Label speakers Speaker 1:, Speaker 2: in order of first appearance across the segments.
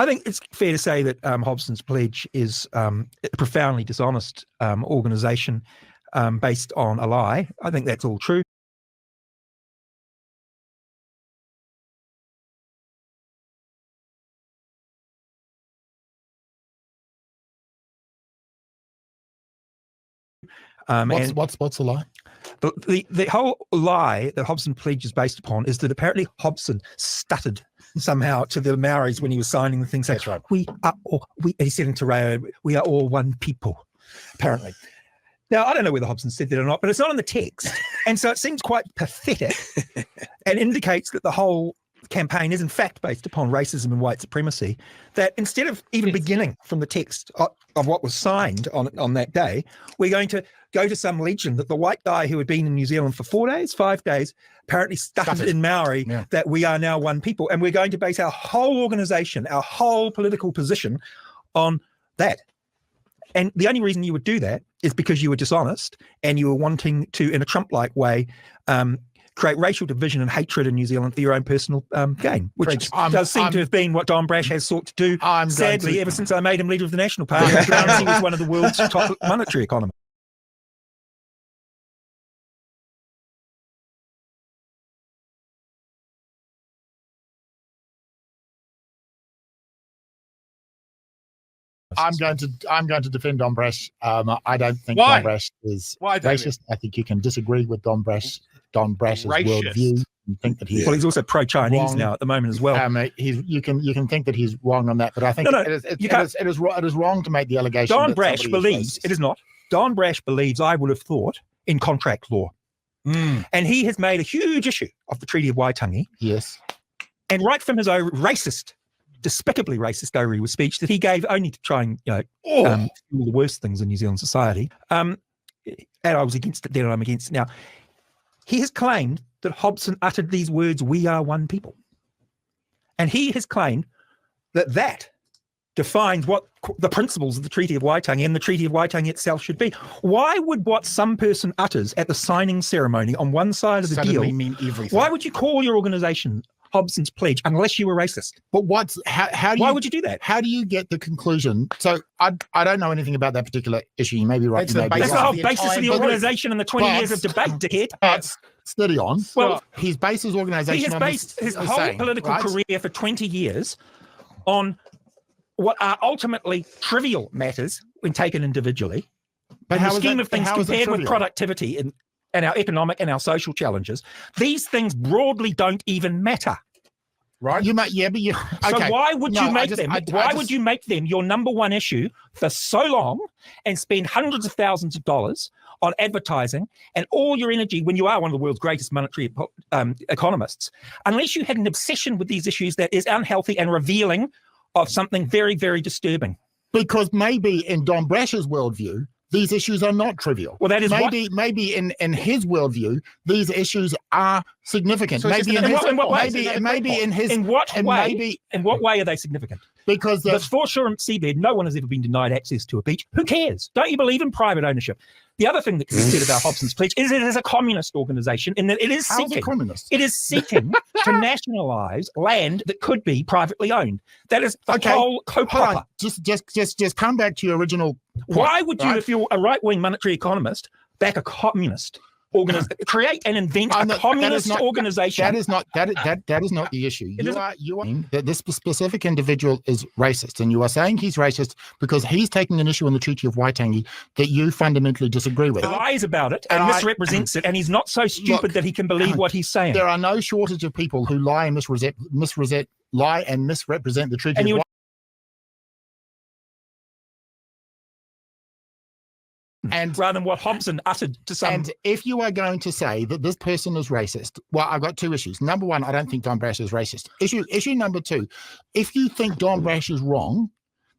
Speaker 1: I think it's fair to say that Hobsons Pledge is a profoundly dishonest organisation based on a lie. I think that's all true.
Speaker 2: What's the lie?
Speaker 1: The whole lie that Hobson Pledge is based upon is that apparently Hobson stuttered somehow to the Maoris when he was signing the thing, saying,
Speaker 2: That's right.
Speaker 1: he said in Te Reo, we are all one people, apparently. Now, I don't know whether Hobson said that or not, but it's not in the text. And so it seems quite pathetic and indicates that the whole campaign is in fact based upon racism and white supremacy, that instead of even beginning from the text of what was signed on that day, we're going to go to some legend that the white guy who had been in New Zealand for 5 days, apparently stuttered in Maori that we are now one people. And we're going to base our whole organisation, our whole political position on that. And the only reason you would do that is because you were dishonest and you were wanting to, in a Trump-like way, create racial division and hatred in New Zealand for your own personal gain, which does seem to have been what Don Brash has sought to do, sadly, ever since I made him leader of the National Party. He was one of the world's top monetary economists.
Speaker 2: I'm going to defend Don Brash. I don't think Don Brash is racist. I think you can disagree with Don Brash's worldview. And think that
Speaker 1: he's also pro-Chinese now at the moment as well.
Speaker 2: You can think that he's wrong on that, but I think it is wrong to make the allegation.
Speaker 1: Don Brash believes it is not. Don Brash believes, I would have thought, in contract law, and he has made a huge issue of the Treaty of Waitangi.
Speaker 2: Yes,
Speaker 1: and right from his own despicably racist Orewa speech that he gave only to try and all the worst things in New Zealand society. And I was against it then, and I'm against it now. He has claimed that Hobson uttered these words, "We are one people," and he has claimed that defines what the principles of the Treaty of Waitangi and the Treaty of Waitangi itself should be. Why would what some person utters at the signing ceremony on one side of the deal
Speaker 2: mean everything?
Speaker 1: Why would you call your organisation Hobson's Pledge unless you were racist?
Speaker 2: But why
Speaker 1: would you do that?
Speaker 2: How do you get the conclusion? So I don't know anything about that particular issue. You may be right.
Speaker 1: That's the whole basis of the organisation and the 20 years of debate, dickhead.
Speaker 2: Steady on.
Speaker 1: Well,
Speaker 2: he's based his organisation.
Speaker 1: He has based his whole political career for 20 years on what are ultimately trivial matters when taken individually. But in the scheme of things, compared with productivity and our economic and our social challenges, these things broadly don't even matter.
Speaker 2: Right? You might, but you. Okay.
Speaker 1: So why would you make them? Why would you make them your number one issue for so long and spend hundreds of thousands of dollars on advertising and all your energy when you are one of the world's greatest monetary economists, unless you had an obsession with these issues that is unhealthy and revealing of something very, very disturbing?
Speaker 2: Because maybe in Don Brash's worldview, these issues are not trivial.
Speaker 1: Well, that is
Speaker 2: maybe in his worldview, these issues are significant.
Speaker 1: So in what way are they significant?
Speaker 2: Because
Speaker 1: the foreshore seabed, no one has ever been denied access to a beach. Who cares? Don't you believe in private ownership? The other thing that can be said about Hobson's Pledge is it is a communist organisation in that it is seeking to nationalise land that could be privately owned. That is the whole co-proper.
Speaker 2: Just come back to your original point.
Speaker 1: Why would you, if you're a right-wing monetary economist, back a communist create and invent a communist organisation?
Speaker 2: That is not the issue. You are that this specific individual is racist, and you are saying he's racist because he's taking an issue on the Treaty of Waitangi that you fundamentally disagree with.
Speaker 1: He lies about it and misrepresents it, and he's not so stupid that he can believe what he's saying.
Speaker 2: There are no shortage of people who lie and misrepresent the Treaty of Waitangi.
Speaker 1: And rather than what Hobson uttered to some.
Speaker 2: And if you are going to say that this person is racist, well, I've got two issues. Number one, I don't think Don Brash is racist. Issue number two, if you think Don Brash is wrong,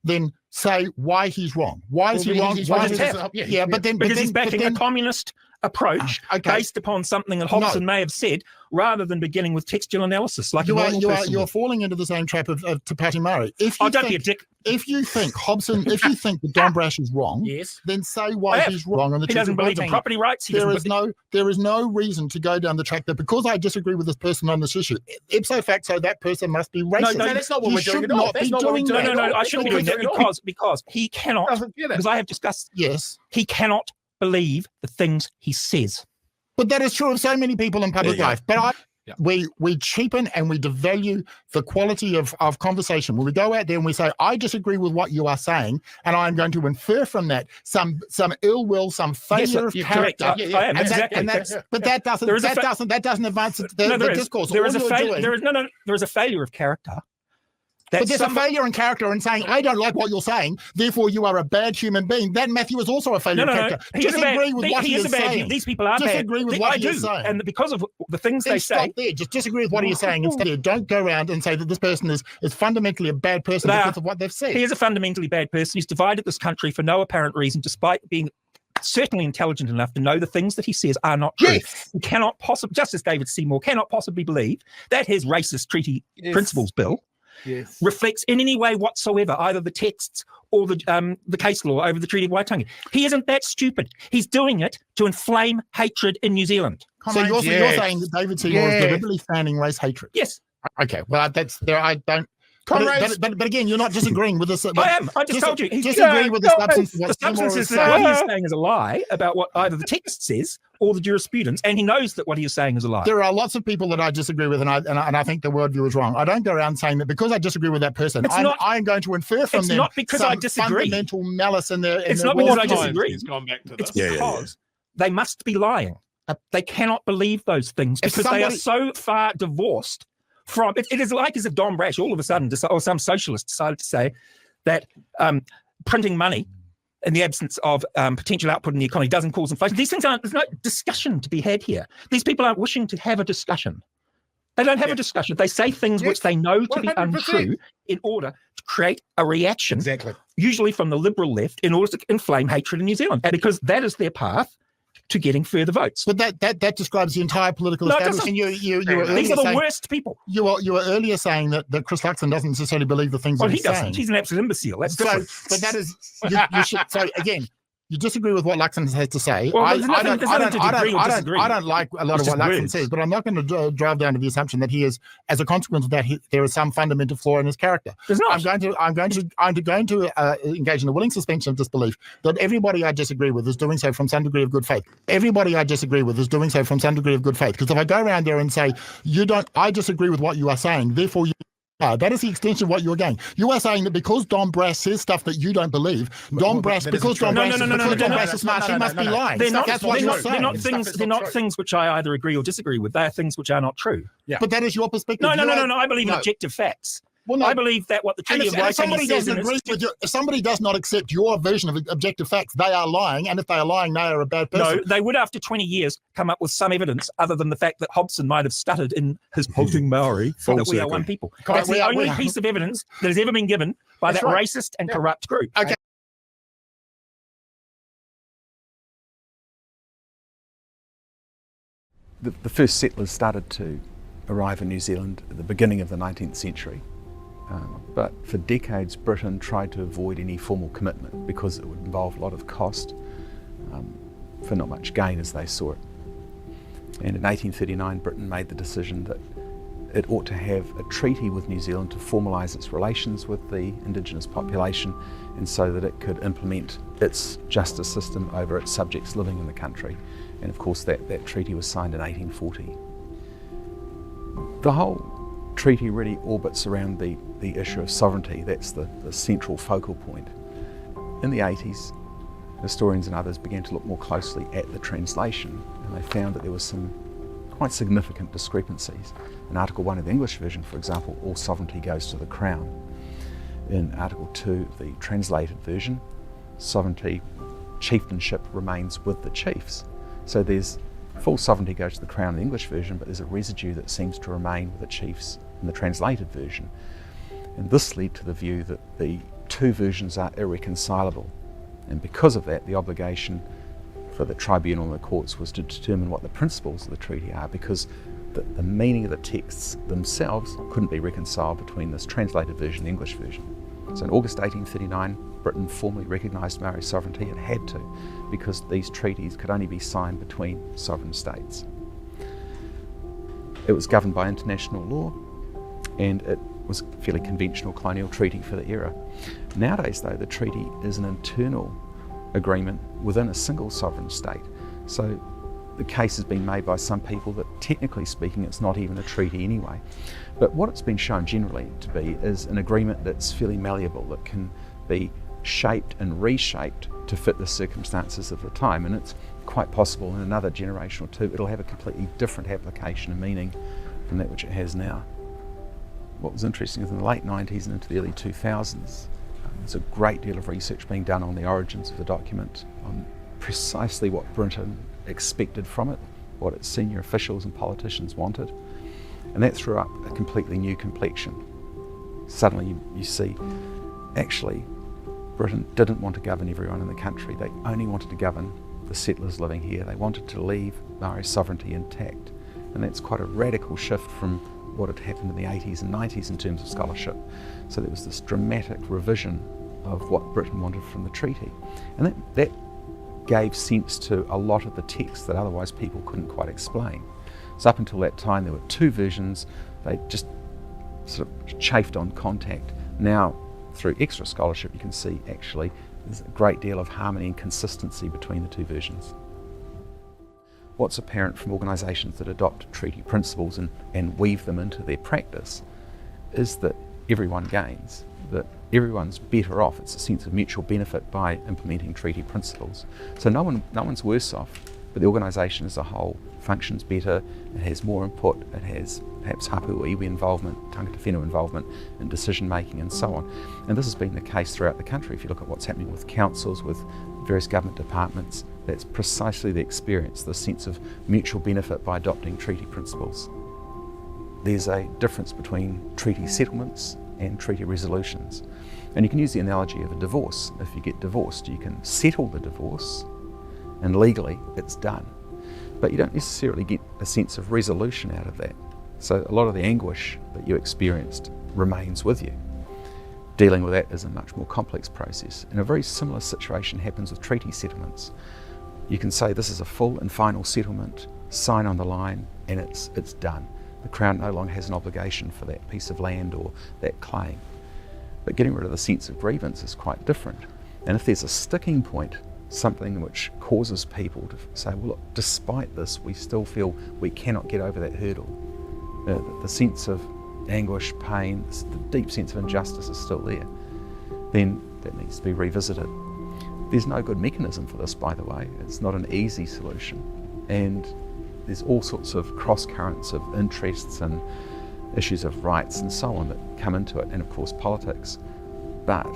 Speaker 2: then say why he's wrong. Why is he wrong?
Speaker 1: Because he's backing a communist approach based upon something that Hobson may have said, rather than beginning with textual analysis like
Speaker 2: you're falling into the same trap of Te Pāti Māori.
Speaker 1: Don't be a dick.
Speaker 2: If you think Hobson, if you think that Don Brash is wrong, then say why he's wrong on the.
Speaker 1: He doesn't believe in property rights.
Speaker 2: There is no reason to go down the track that because I disagree with this person on this issue, ipso facto that person must be racist.
Speaker 3: No, that's not what we're doing at all. That's not what we're doing.
Speaker 1: No, I shouldn't be doing that because he cannot. Because I have discussed.
Speaker 2: Yes,
Speaker 1: he cannot believe the things he says.
Speaker 2: But that is true of so many people in public life. But we cheapen and we devalue the quality of conversation. When we go out there and we say, I disagree with what you are saying, and I'm going to infer from that some ill will, some failure of character. But that doesn't advance the discourse.
Speaker 1: There is a failure of character.
Speaker 2: But there's a failure in character in saying, I don't like what you're saying, therefore you are a bad human being. That Matthew is also a failure of character. Disagree with what he is saying.
Speaker 1: These people are bad.
Speaker 2: Disagree with what he is saying.
Speaker 1: And because of the things they say.
Speaker 2: Stop there. Just disagree with what he is saying instead. Don't go around and say that this person is fundamentally a bad person because of what they've said.
Speaker 1: He is a fundamentally bad person. He's divided this country for no apparent reason, despite being certainly intelligent enough to know the things that he says are not true. He cannot possibly, just as David Seymour cannot possibly believe that his racist treaty principles bill reflects in any way whatsoever either the texts or the case law over the Treaty of Waitangi. He isn't that stupid. He's doing it to inflame hatred in New Zealand.
Speaker 2: So you're saying that David Seymour is deliberately fanning race hatred?
Speaker 1: Yes.
Speaker 2: Okay. Well, that's there. I don't. But again, you're not disagreeing with this.
Speaker 1: I am. I just told you.
Speaker 2: Disagree with the substance.
Speaker 1: The substance is that what he's saying is a lie about what either the text says or the jurisprudence, and he knows that what he is saying is a lie.
Speaker 2: There are lots of people that I disagree with, and I think the worldview is wrong. I don't go around saying that because I disagree with that person, I'm going to infer from them
Speaker 1: not because I disagree.
Speaker 2: Fundamental malice in their.
Speaker 1: It's not because I disagree.
Speaker 3: He's gone back to this.
Speaker 1: It's because they must be lying. They cannot believe those things because they are so far divorced from it. It is like as if Don Brash all of a sudden or some socialist decided to say that printing money in the absence of potential output in the economy doesn't cause inflation. These things there's no discussion to be had here. These people aren't wishing to have a discussion. They don't have a discussion. They say things which they know to be 100%. Untrue in order to create a reaction, usually from the liberal left, in order to inflame hatred in New Zealand. And because that is their path to getting further votes.
Speaker 2: But that describes the entire political establishment.
Speaker 1: These are the worst people.
Speaker 2: You were earlier saying that Chris Luxon doesn't necessarily believe the things that he's saying.
Speaker 1: Doesn't. He's an absolute imbecile. That's different.
Speaker 2: But that is so again. You disagree with what Luxon has to say.
Speaker 1: Well, I don't
Speaker 2: like a lot of what Luxon says, but I'm not going to drive down to the assumption that he is, as a consequence of that, there is some fundamental flaw in his character.
Speaker 1: There's not.
Speaker 2: I'm going to engage in a willing suspension of disbelief that everybody I disagree with is doing so from some degree of good faith. Everybody I disagree with is doing so from some degree of good faith. Because if I go around there and say, I disagree with what you are saying, therefore you. That is the extension of what you're getting. You are saying that because Don Brash says stuff that you don't believe, Don Brash is smart, he must be lying. That's what you're saying.
Speaker 1: They're not things which I either agree or disagree with. They are things which are not true.
Speaker 2: Yeah. But that is your perspective.
Speaker 1: No. I believe in objective facts. Well, no. I believe that what the Treaty of Waitangi says...
Speaker 2: If somebody does not accept your version of objective facts, they are lying, and if they are lying, they are a bad person.
Speaker 1: No, they would, after 20 years, come up with some evidence other than the fact that Hobson might have stuttered in his halting Maori that we are one people. That's the only piece of evidence that has ever been given by that racist and corrupt group.
Speaker 2: Okay.
Speaker 4: The first settlers started to arrive in New Zealand at the beginning of the 19th century. But for decades, Britain tried to avoid any formal commitment because it would involve a lot of cost for not much gain as they saw it. And in 1839, Britain made the decision that it ought to have a treaty with New Zealand to formalise its relations with the indigenous population and so that it could implement its justice system over its subjects living in the country. And of course that treaty was signed in 1840. The whole treaty really orbits around the issue of sovereignty. That's the central focal point. In the 80s, historians and others began to look more closely at the translation, and they found that there were some quite significant discrepancies. In Article 1 of the English version, for example, all sovereignty goes to the Crown. In Article 2, the translated version, sovereignty, chieftainship remains with the chiefs. So there's full sovereignty goes to the Crown in the English version, but there's a residue that seems to remain with the chiefs in the translated version. And this led to the view that the two versions are irreconcilable. And because of that, the obligation for the tribunal and the courts was to determine what the principles of the treaty are, because the meaning of the texts themselves couldn't be reconciled between this translated version and the English version. So in August 1839, Britain formally recognised Maori sovereignty. It had to, because these treaties could only be signed between sovereign states. It was governed by international law, and it was a fairly conventional colonial treaty for the era. Nowadays, though, the treaty is an internal agreement within a single sovereign state. So the case has been made by some people that, technically speaking, it's not even a treaty anyway. But what it's been shown generally to be is an agreement that's fairly malleable, that can be shaped and reshaped to fit the circumstances of the time. And it's quite possible in another generation or two it'll have a completely different application and meaning from that which it has now. What was interesting is in the late 90s and into the early 2000s, there's a great deal of research being done on the origins of the document, on precisely what Britain expected from it, what its senior officials and politicians wanted, and that threw up a completely new complexion. Suddenly you see, actually, Britain didn't want to govern everyone in the country. They only wanted to govern the settlers living here. They wanted to leave Maori sovereignty intact, and that's quite a radical shift from what had happened in the 80s and 90s in terms of scholarship. So there was this dramatic revision of what Britain wanted from the treaty, and that gave sense to a lot of the text that otherwise people couldn't quite explain. So up until that time there were two versions. They just sort of chafed on contact. Now, through extra scholarship, you can see actually there's a great deal of harmony and consistency between the two versions. What's apparent from organisations that adopt treaty principles and weave them into their practice is that everyone gains, that everyone's better off. It's a sense of mutual benefit by implementing treaty principles. So no one's worse off, but the organisation as a whole functions better, it has more input, it has perhaps hapu or iwi involvement, tangata whenua involvement in decision making and so on. And this has been the case throughout the country. If you look at what's happening with councils, with various government departments, that's precisely the experience, the sense of mutual benefit by adopting treaty principles. There's a difference between treaty settlements and treaty resolutions. And you can use the analogy of a divorce. If you get divorced, you can settle the divorce, and legally it's done. But you don't necessarily get a sense of resolution out of that. So a lot of the anguish that you experienced remains with you. Dealing with that is a much more complex process. And a very similar situation happens with treaty settlements. You can say this is a full and final settlement, sign on the line, and it's done. The Crown no longer has an obligation for that piece of land or that claim. But getting rid of the sense of grievance is quite different. And if there's a sticking point, something which causes people to say, well, look, despite this, we still feel we cannot get over that hurdle. The sense of anguish, pain, the deep sense of injustice is still there. Then that needs to be revisited. There's no good mechanism for this, by the way. It's not an easy solution. And there's all sorts of cross currents of interests and issues of rights and so on that come into it, and of course politics. But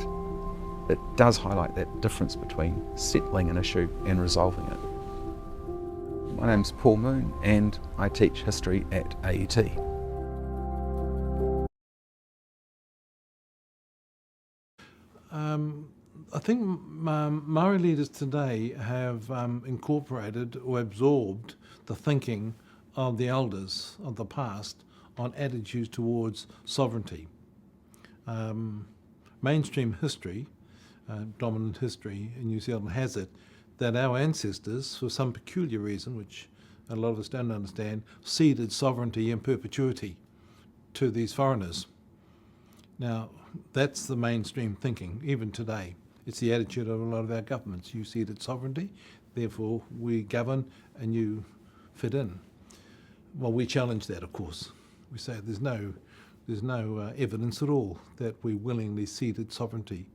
Speaker 4: it does highlight that difference between settling an issue and resolving it. My name's Paul Moon and I teach history at AUT.
Speaker 3: I think Maori leaders today have incorporated or absorbed the thinking of the elders of the past on attitudes towards sovereignty. Mainstream history, dominant history in New Zealand, has it that our ancestors, for some peculiar reason, which a lot of us don't understand, ceded sovereignty in perpetuity to these foreigners. Now, that's the mainstream thinking, even today. It's the attitude of a lot of our governments. You ceded sovereignty, therefore we govern and you fit in. Well, we challenge that, of course. We say there's no evidence at all that we willingly ceded sovereignty.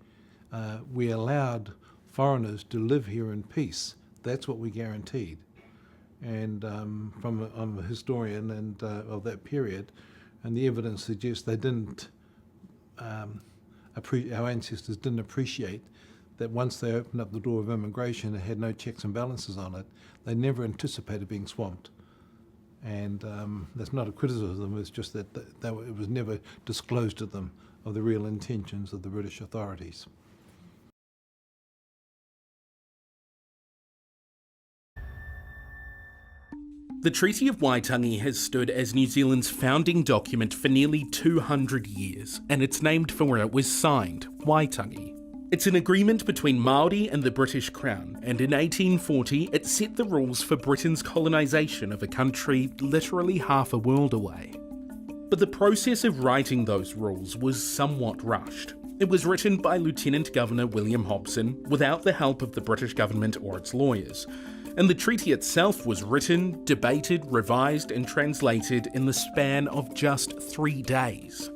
Speaker 3: We allowed foreigners to live here in peace. That's what we guaranteed. And I'm a historian and of that period, and the evidence suggests they didn't. Our ancestors didn't appreciate that once they opened up the door of immigration, it had no checks and balances on it. They never anticipated being swamped. And that's not a criticism, it's just that it was never disclosed to them of the real intentions of the British authorities.
Speaker 5: The Treaty of Waitangi has stood as New Zealand's founding document for nearly 200 years, and it's named for where it was signed, Waitangi. It's an agreement between Māori and the British Crown, and in 1840 it set the rules for Britain's colonisation of a country literally half a world away. But the process of writing those rules was somewhat rushed. It was written by Lieutenant Governor William Hobson without the help of the British government or its lawyers. And the treaty itself was written, debated, revised and translated in the span of just 3 days.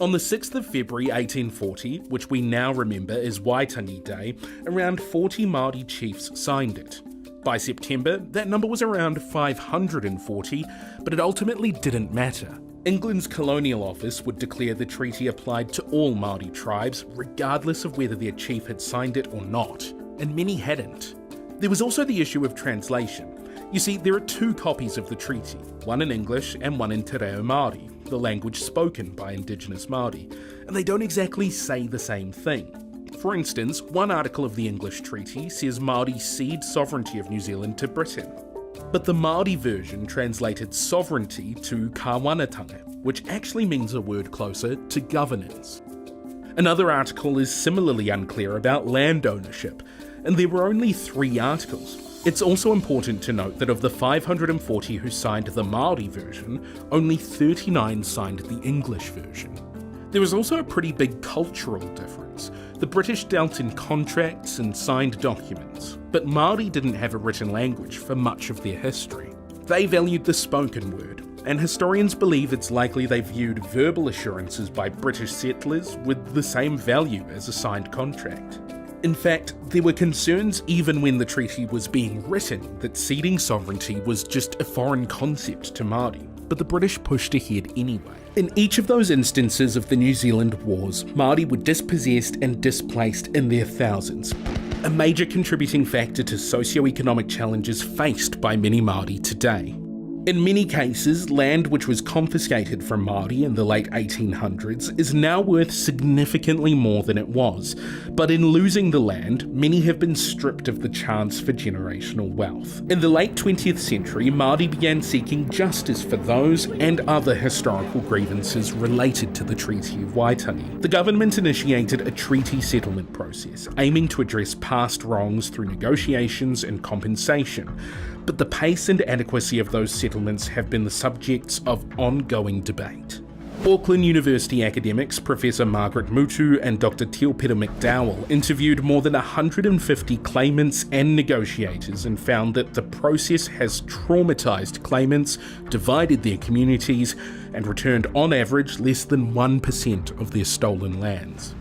Speaker 5: On the 6th of February 1840, which we now remember as Waitangi Day, around 40 Māori chiefs signed it. By September, that number was around 540, but it ultimately didn't matter. England's Colonial Office would declare the treaty applied to all Māori tribes, regardless of whether their chief had signed it or not, and many hadn't. There was also the issue of translation. You see, there are 2 copies of the treaty, one in English and one in Te Reo Māori, the language spoken by Indigenous Māori, and they don't exactly say the same thing. For instance, one article of the English treaty says Māori cede sovereignty of New Zealand to Britain, but the Māori version translated sovereignty to kāwanatanga, which actually means a word closer to governance. Another article is similarly unclear about land ownership, and there were only 3 articles. It's also important to note that of the 540 who signed the Māori version, only 39 signed the English version. There was also a pretty big cultural difference. The British dealt in contracts and signed documents, but Māori didn't have a written language for much of their history. They valued the spoken word, and historians believe it's likely they viewed verbal assurances by British settlers with the same value as a signed contract. In fact, there were concerns even when the treaty was being written that ceding sovereignty was just a foreign concept to Māori, but the British pushed ahead anyway. In each of those instances of the New Zealand Wars, Māori were dispossessed and displaced in their thousands, a major contributing factor to socio-economic challenges faced by many Māori today. In many cases, land which was confiscated from Māori in the late 1800s is now worth significantly more than it was, but in losing the land, many have been stripped of the chance for generational wealth. In the late 20th century, Māori began seeking justice for those and other historical grievances related to the Treaty of Waitangi. The government initiated a treaty settlement process, aiming to address past wrongs through negotiations and compensation. But the pace and adequacy of those settlements have been the subjects of ongoing debate. Auckland University academics Professor Margaret Mutu and Dr. Teopera McDowell interviewed more than 150 claimants and negotiators and found that the process has traumatised claimants, divided their communities, and returned on average less than 1% of their stolen lands.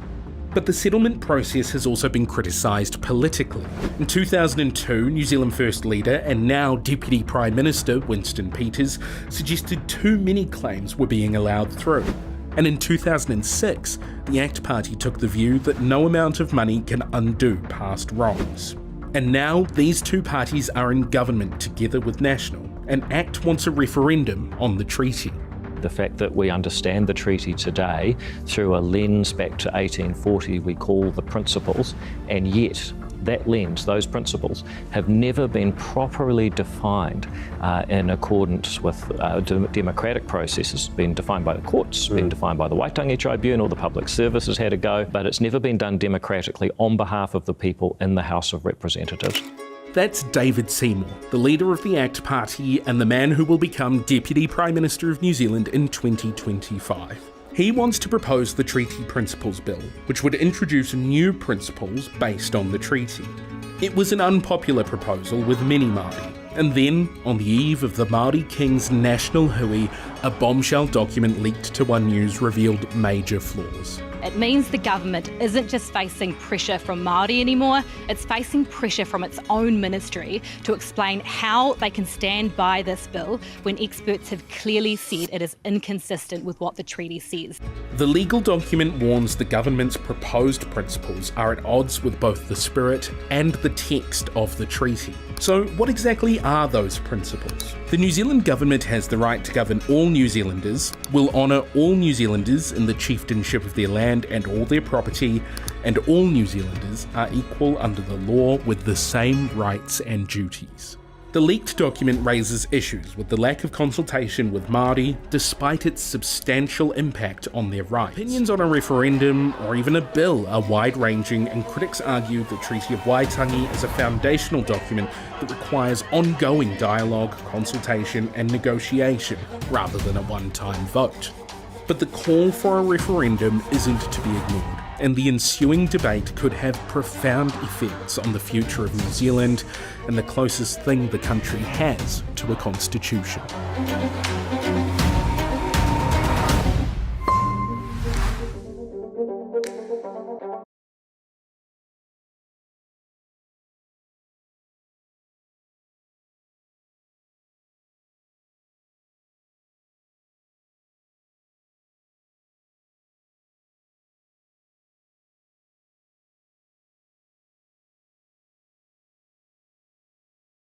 Speaker 5: But the settlement process has also been criticised politically. In 2002, New Zealand First Leader and now Deputy Prime Minister Winston Peters suggested too many claims were being allowed through. And in 2006, the ACT Party took the view that no amount of money can undo past wrongs. And now these 2 parties are in government together with National, and ACT wants a referendum on the treaty.
Speaker 6: The fact that we understand the treaty today through a lens back to 1840 we call the principles, and yet that lens, those principles, have never been properly defined in accordance with democratic processes, been defined by the courts, been defined by the Waitangi Tribunal, the public service has had a go, but it's never been done democratically on behalf of the people in the House of Representatives.
Speaker 5: That's David Seymour, the leader of the ACT Party and the man who will become Deputy Prime Minister of New Zealand in 2025. He wants to propose the Treaty Principles Bill, which would introduce new principles based on the treaty. It was an unpopular proposal with many Māori, and then, on the eve of the Māori King's national hui, a bombshell document leaked to One News revealed major flaws.
Speaker 7: It means the government isn't just facing pressure from Māori anymore, it's facing pressure from its own ministry to explain how they can stand by this bill when experts have clearly said it is inconsistent with what the treaty says.
Speaker 5: The legal document warns the government's proposed principles are at odds with both the spirit and the text of the treaty. So what exactly are those principles? The New Zealand government has the right to govern all New Zealanders, will honour all New Zealanders in the chieftainship of their land and all their property, and all New Zealanders are equal under the law with the same rights and duties. The leaked document raises issues with the lack of consultation with Māori, despite its substantial impact on their rights. Opinions on a referendum, or even a bill, are wide-ranging, and critics argue the Treaty of Waitangi is a foundational document that requires ongoing dialogue, consultation and negotiation, rather than a one-time vote. But the call for a referendum isn't to be ignored, and the ensuing debate could have profound effects on the future of New Zealand and the closest thing the country has to a constitution.